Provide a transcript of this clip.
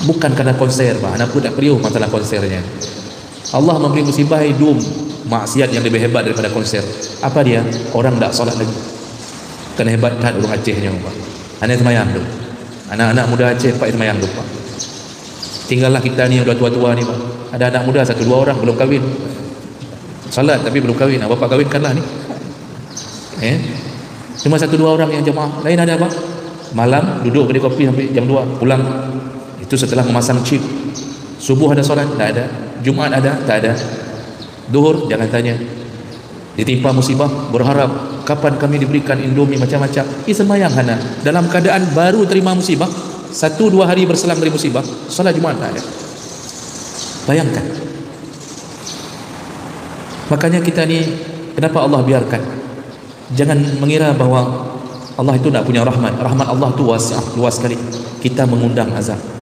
Bukan kerana konser, anak pun tak periuh masalah konsernya. Allah memberi musibah hidup maksiat yang lebih hebat daripada konser. Apa dia? Orang tak solat lagi. Kena hebat kan orang Acehnya, Pak. Anak semayang tu. Anak-anak muda Aceh Pak semayang tu, Pak. Tinggallah kita ni udah tua-tua ni, Pak. Ada anak muda 1-2 orang belum kahwin. Salat tapi belum kahwin. Bapak kahwinkanlah ni. Cuma 1-2 orang yang jemaah. Lain ada apa? Malam duduk kedai kopi sampai jam 2, pulang. Itu setelah memasang chip. Subuh ada solat? Tak ada. Jumaat ada? Tak ada. Duhur jangan tanya. Ditimpa musibah, berharap kapan kami diberikan Indomie macam-macam. Semayang hana dalam keadaan baru terima musibah, 1-2 hari berselang dari musibah, solat Jumaat tak ada. Bayangkan. Makanya kita ni, kenapa Allah biarkan? Jangan mengira bahawa Allah itu tak punya rahmat. Rahmat Allah tu luas sekali. Kita mengundang azab.